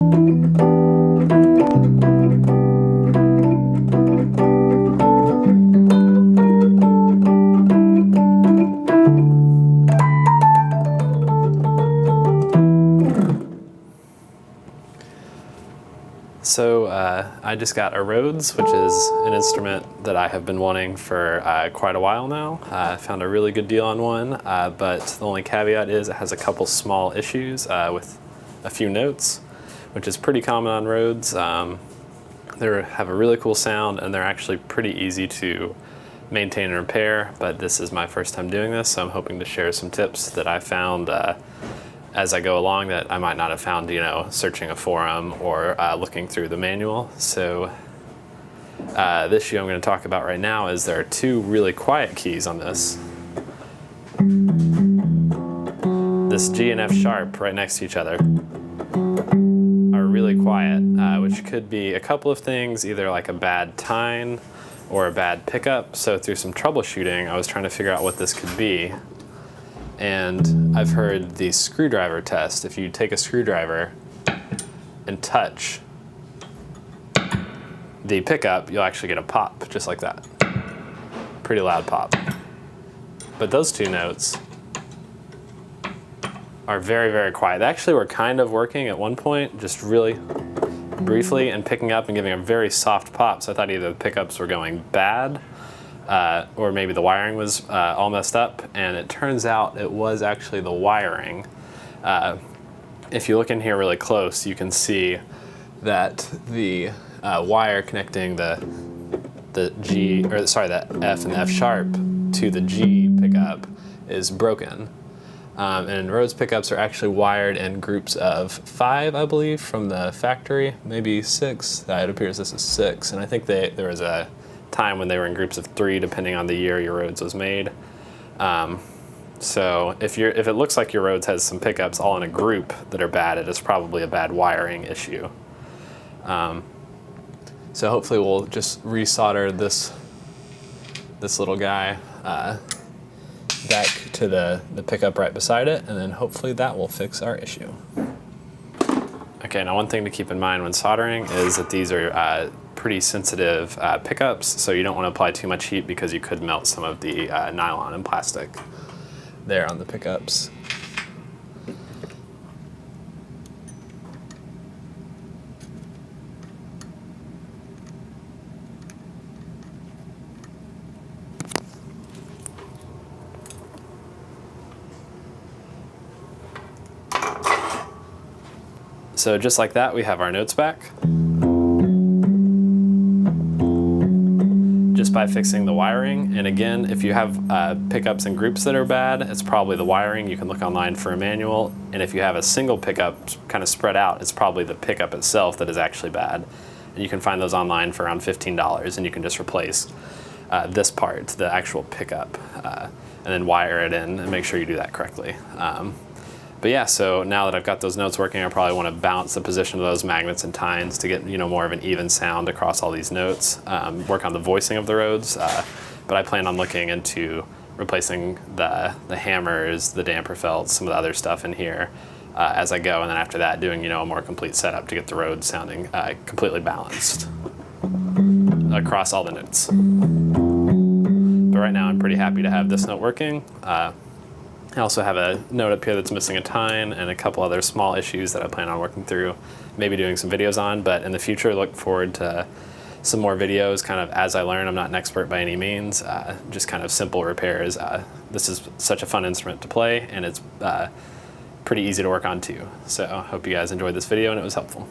So I just got a Rhodes, which is an instrument that I have been wanting for quite a while now. I found a really good deal on one, but the only caveat is it has a couple small issues with a few notes, which is pretty common on Rhodes. They have a really cool sound, and they're actually pretty easy to maintain and repair, but this is my first time doing this, so I'm hoping to share some tips that I found as I go along that I might not have found, searching a forum or looking through the manual. So this issue I'm going to talk about right now is there are two really quiet keys on this. This G and F sharp right next to each other are really quiet, which could be a couple of things, either like a bad tine or a bad pickup. So through some troubleshooting, I was trying to figure out what this could be. And I've heard the screwdriver test. If you take a screwdriver and touch the pickup, you'll actually get a pop, just like that. Pretty loud pop. But those two notes are very, very quiet. They actually were kind of working at one point, just really briefly, and picking up and giving a very soft pop. So I thought either the pickups were going bad, or maybe the wiring was all messed up, and it turns out it was actually the wiring. If you look in here really close, you can see that the wire connecting the F and the F sharp to the G pickup is broken. And Rhodes pickups are actually wired in groups of 5, I believe, from the factory, maybe 6. It appears this is 6, and I think there was a time when they were in groups of 3, depending on the year your Rhodes was made. So if it looks like your Rhodes has some pickups all in a group that are bad, it is probably a bad wiring issue. So hopefully we'll just resolder this little guy back to the pickup right beside it, and then hopefully that will fix our issue. Okay, now one thing to keep in mind when soldering is that these are pretty sensitive pickups, so you don't want to apply too much heat because you could melt some of the nylon and plastic there on the pickups. So just like that, we have our notes back. Just by fixing the wiring. And again, if you have pickups in groups that are bad, it's probably the wiring. You can look online for a manual. And if you have a single pickup kind of spread out, it's probably the pickup itself that is actually bad. And you can find those online for around $15, and you can just replace this part, the actual pickup, and then wire it in and make sure you do that correctly. But yeah, so now that I've got those notes working, I probably want to balance the position of those magnets and tines to get more of an even sound across all these notes. Work on the voicing of the Rhodes, but I plan on looking into replacing the hammers, the damper felts, some of the other stuff in here as I go, and then after that doing a more complete setup to get the Rhodes sounding completely balanced across all the notes. But right now I'm pretty happy to have this note working. I also have a note up here that's missing a tine and a couple other small issues that I plan on working through, maybe doing some videos on, but in the future look forward to some more videos kind of as I learn. I'm not an expert by any means, just kind of simple repairs. This is such a fun instrument to play, and it's pretty easy to work on too. So I hope you guys enjoyed this video and it was helpful.